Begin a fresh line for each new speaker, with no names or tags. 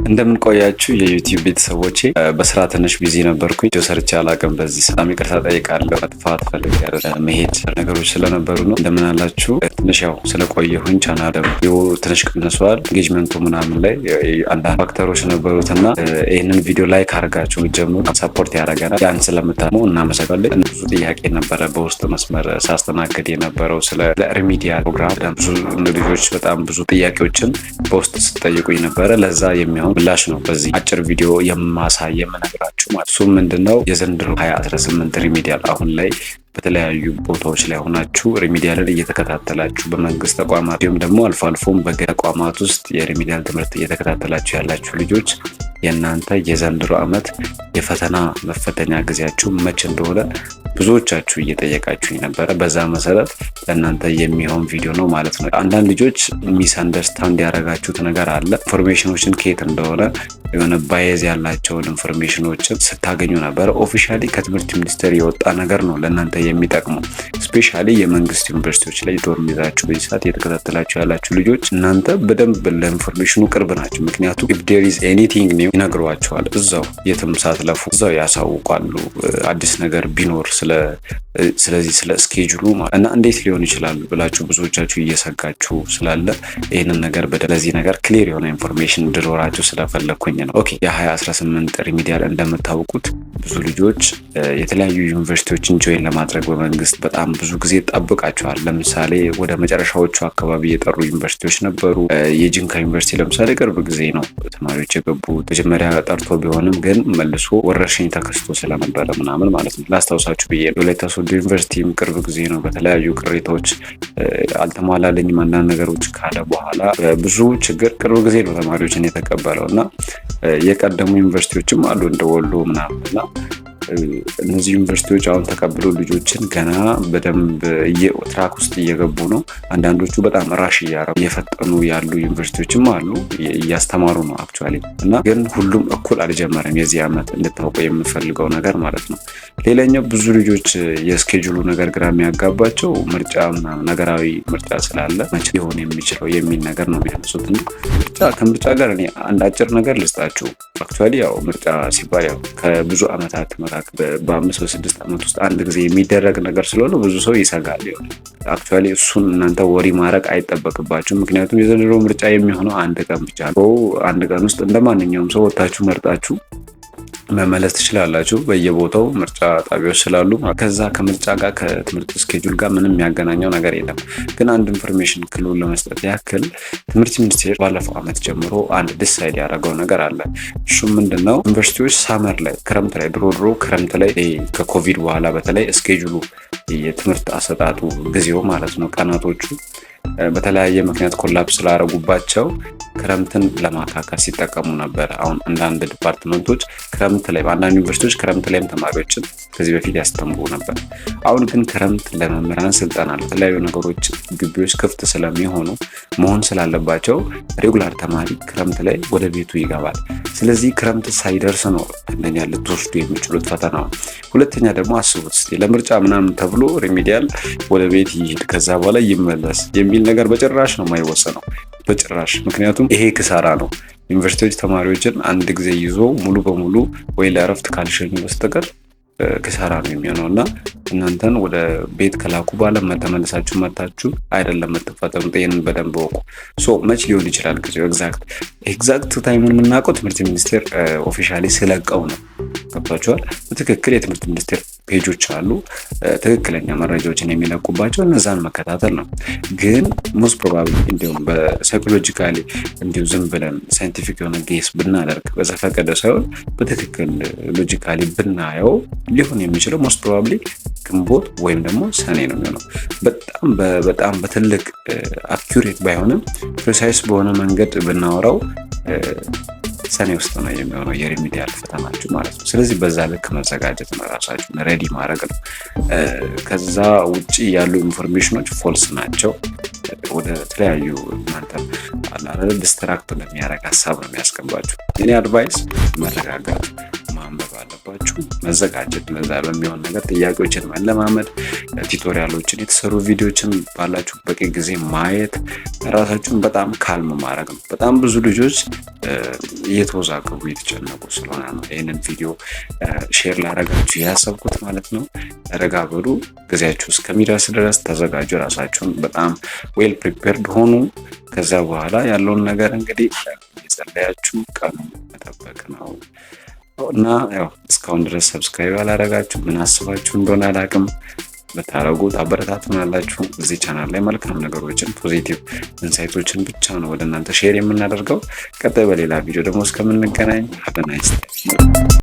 እንደምን ቆያችሁ የዩቲዩብ ቤተሰቦቼ። በስራ ትንሽ ቢዚ ነበርኩኝ። ቪዲዮ ሰርቼ አላቅም። በዚህ በጣም ይቅርታ ጠይቃለሁ። መጥፋት ፈልጌያለሁ፣ መሄድ ነገሮች ስለነበሩ ነው። እንደምን አላችሁ? ትንሽ ያው ስለቆየሁኝ ቻናል ቪዲዮ ትንሽ ቀንሷል። ኤንጌጅመንቱ ምናምን ላይ አንዳንድ ፋክተሮች ነበሩትና ይህንን ቪዲዮ ላይክ አድርጋችሁ ጀምሩ። ሰፖርት ያደርገናል። ያን ስለምታሙ እናመሰግናለን። ብዙ ጥያቄ ነበረ በውስጥ መስመር ሳስተናግድ የነበረው ስለ ሪሚዲያል ፕሮግራም። ብዙ ልጆች በጣም ብዙ ጥያቄዎችን በውስጥ ስጠይቁኝ ነበረ። ለዛ የሚሆን ምላሽ ነው በዚህ አጭር ቪዲዮ የምነግራችሁ ማለት። እሱም ምንድነው የዘንድሮ 2018 ሪሚዲያል አሁን ላይ በተለያዩ ቦታዎች ላይ ሆናችሁ ሪሚዲያልን እየተከታተላችሁ በመንግስት ተቋማት እንዲሁም ደግሞ አልፎ አልፎም በግል ተቋማት ውስጥ የሪሚዲያል ትምህርት እየተከታተላችሁ ያላችሁ ልጆች የእናንተ የዘንድሮ ዓመት የፈተና መፈተኛ ጊዜያችሁ መቼ እንደሆነ ብዙዎቻችሁ እየጠየቃችሁ ነበረ። በዛ መሰረት ለእናንተ የሚሆን ቪዲዮ ነው ማለት ነው። አንዳንድ ልጆች ሚስ አንደርስታንድ ያደረጋችሁት ነገር አለ። ኢንፎርሜሽኖችን ከየት እንደሆነ የሆነ ባየዝ ያላቸውን ኢንፎርሜሽኖችን ስታገኙ ነበረ። ኦፊሻሊ ከትምህርት ሚኒስቴር የወጣ ነገር ነው ለእናንተ የሚጠቅመው። ስፔሻሊ የመንግስት ዩኒቨርሲቲዎች ላይ ዶርም ይዛችሁ በዚህ ሰዓት እየተከታተላችሁ ያላችሁ ልጆች እናንተ በደንብ ለኢንፎርሜሽኑ ቅርብ ናቸው። ምክንያቱም ኢፍ ዴር ኢዝ ኤኒቲንግ ኒው ይነግሯቸዋል። እዛው የትም ሳትለፉ እዛው ያሳውቃሉ አዲስ ነገር ቢኖር ስለዚህ ስለ ስኬጁሉ እና እንዴት ሊሆን ይችላል ብላችሁ ብዙዎቻችሁ እየሰጋችሁ ስላለ ይህንን ነገር በለዚህ ነገር ክሊር የሆነ ኢንፎርሜሽን እንድኖራችሁ ስለፈለግኩኝ ነው። ኦኬ የ2018 ሪሚዲያል እንደምታውቁት ብዙ ልጆች የተለያዩ ዩኒቨርሲቲዎችን ጆይን ለማድረግ በመንግስት በጣም ብዙ ጊዜ ጠብቃቸዋል። ለምሳሌ ወደ መጨረሻዎቹ አካባቢ የጠሩ ዩኒቨርሲቲዎች ነበሩ። የጂንካ ዩኒቨርሲቲ ለምሳሌ ቅርብ ጊዜ ነው ተማሪዎች የገቡት። መጀመሪያ ጠርቶ ቢሆንም ግን መልሶ ወረርሽኝ ተከስቶ ስለነበረ ምናምን ማለት ነው ላስታውሳችሁ ብዬ ነው። ወላይታ ሶዶ ዩኒቨርሲቲም ቅርብ ጊዜ ነው በተለያዩ ቅሬታዎች አልተሟላለኝም አንዳንድ ነገሮች ካለ በኋላ ብዙ ችግር ቅርብ ጊዜ ነው ተማሪዎችን የተቀበለው እና የቀደሙ ዩኒቨርሲቲዎችም አሉ እንደ ወሎ ምናምን እና እነዚህ ዩኒቨርሲቲዎች አሁን ተቀብሎ ልጆችን ገና በደንብ ትራክ ውስጥ እየገቡ ነው። አንዳንዶቹ በጣም ራሽ እየፈጠኑ ያሉ ዩኒቨርሲቲዎችም አሉ፣ እያስተማሩ ነው አክቹዋሊ። እና ግን ሁሉም እኩል አልጀመረም። የዚህ ዓመት እንድታውቁ የምፈልገው ነገር ማለት ነው። ሌላኛው ብዙ ልጆች የስኬጁሉ ነገር ግራ የሚያጋባቸው ምርጫ ነገራዊ ምርጫ ስላለ መቼ ሊሆን የሚችለው የሚል ነገር ነው የሚያነሱት። ከምርጫ ጋር እኔ አንድ አጭር ነገር ልስጣችሁ። አክቹዋሊ ያው ምርጫ ሲባል ያው ከብዙ ዓመታት በ5 በ6 ዓመት ውስጥ አንድ ጊዜ የሚደረግ ነገር ስለሆነ ብዙ ሰው ይሰጋል። አክቹዋሊ እሱን እናንተ ወሪ ማድረግ አይጠበቅባችሁም። ምክንያቱም የዘንድሮ ምርጫ የሚሆነው አንድ ቀን ብቻ ነው። አንድ ቀን ውስጥ እንደማንኛውም ሰው ወታችሁ መርጣችሁ መመለስ ትችላላችሁ። በየቦታው ምርጫ ጣቢያዎች ስላሉ ከዛ ከምርጫ ጋር ከትምህርት ስኬጁል ጋር ምንም የሚያገናኘው ነገር የለም። ግን አንድ ኢንፎርሜሽን ክሉን ለመስጠት ያክል ትምህርት ሚኒስቴር ባለፈው ዓመት ጀምሮ አንድ ዲሳይድ ያደረገው ነገር አለ። እሱም ምንድነው? ዩኒቨርሲቲዎች ሳመር ላይ ክረምት ላይ ድሮ ክረምት ላይ ከኮቪድ በኋላ በተለይ ስኬጁሉ የትምህርት አሰጣጡ ጊዜው ማለት ነው ቀናቶቹ በተለያየ ምክንያት ኮላፕስ ስላደረጉባቸው ክረምትን ለማካካስ ሲጠቀሙ ነበር። አሁን አንዳንድ ዲፓርትመንቶች ክረምት ላይ በአንዳንድ ዩኒቨርሲቲዎች ክረምት ላይም ተማሪዎችን ከዚህ በፊት ያስተምሩ ነበር። አሁን ግን ክረምት ለመምህራን ስልጠና ለተለያዩ ነገሮች ግቢዎች ክፍት ስለሚሆኑ መሆን ስላለባቸው ሬጉላር ተማሪ ክረምት ላይ ወደ ቤቱ ይገባል። ስለዚህ ክረምት ሳይደርስ ነው አንደኛ ልትወስዱ የሚችሉት ፈተናው። ሁለተኛ ደግሞ አስቡት እስኪ ለምርጫ ምናምን ተብሎ ሪሚዲያል ወደ ቤት ይሄድ ከዛ በኋላ ይመለስ የሚል ነገር በጭራሽ ነው የማይወሰነው፣ በጭራሽ። ምክንያቱም ይሄ ክሳራ ነው። ዩኒቨርሲቲዎች ተማሪዎችን አንድ ጊዜ ይዞ ሙሉ በሙሉ ወይ ለእረፍት ካልሸኙ በስተቀር ክሳራ ነው የሚሆነው እና እናንተን ወደ ቤት ከላኩ በኋላ ተመልሳችሁ መታችሁ አይደለም የምትፈተኑት። ይህንን በደንብ ወቁ። መች ሊሆን ይችላል ጊዜው ኤግዛክት ታይሙን የምናውቀው ትምህርት ሚኒስቴር ኦፊሻሊ ስለቀው ነው። ገብቷችኋል? በትክክል የትምህርት ሚኒስቴር ፔጆች አሉ፣ ትክክለኛ መረጃዎችን የሚለቁባቸው እነዛን መከታተል ነው። ግን ሞስት ፕሮባብሊ እንዲሁም በሳይኮሎጂካሊ እንዲሁ ዝም ብለን ሳይንቲፊክ የሆነ ጌስ ብናደርግ በዘፈቀደ ሳይሆን በትክክል ሎጂካሊ ብናየው ሊሆን የሚችለው ሞስት ፕሮባብሊ ግንቦት ወይም ደግሞ ሰኔ ነው የሚሆነው። በጣም በትልቅ አኪዩሬት ባይሆንም ፕሪሳይስ በሆነ መንገድ ብናወራው ሰኔ ውስጥ ነው የሚሆነው የሪሚዲያል ፈተናችሁ ማለት ነው። ስለዚህ በዛ ልክ መዘጋጀት ነው፣ ራሳችሁን ሬዲ ማድረግ ነው። ከዛ ውጪ ያሉ ኢንፎርሜሽኖች ፎልስ ናቸው። ወደ ተለያዩ እናንተ ዲስትራክት ለሚያደርግ ሀሳብ ነው የሚያስገባችሁ። እኔ አድቫይስ መረጋጋት ማንበብ አለባችሁ። መዘጋጀት ለዛ በሚሆን ነገር ጥያቄዎችን መለማመድ፣ ቱቶሪያሎችን፣ የተሰሩ ቪዲዮዎችን ባላችሁ በቂ ጊዜ ማየት፣ ራሳችሁን በጣም ካልም ማድረግ ነው። በጣም ብዙ ልጆች እየተወዛገቡ እየተጨነቁ ስለሆነ ነው ይህንን ቪዲዮ ሼር ላደርጋችሁ ያሰብኩት ማለት ነው። ረጋ በሉ፣ ጊዜያችሁ እስከሚደርስ ድረስ ተዘጋጁ። ራሳችሁን በጣም ዌል ፕሪፔርድ ሆኑ። ከዛ በኋላ ያለውን ነገር እንግዲህ የጸለያችሁ ቀኑ መጠበቅ ነው እና ያው እስካሁን ድረስ ሰብስክራይብ አላደረጋችሁ ምን አስባችሁ እንደሆነ አላውቅም። በታረጉት አበረታቱናላችሁ። እዚህ ቻናል ላይ መልካም ነገሮችን ፖዚቲቭ ኢንሳይቶችን ብቻ ነው ወደ እናንተ ሼር የምናደርገው። ቀጣይ በሌላ ቪዲዮ ደግሞ እስከምንገናኝ ሀበ ናይስ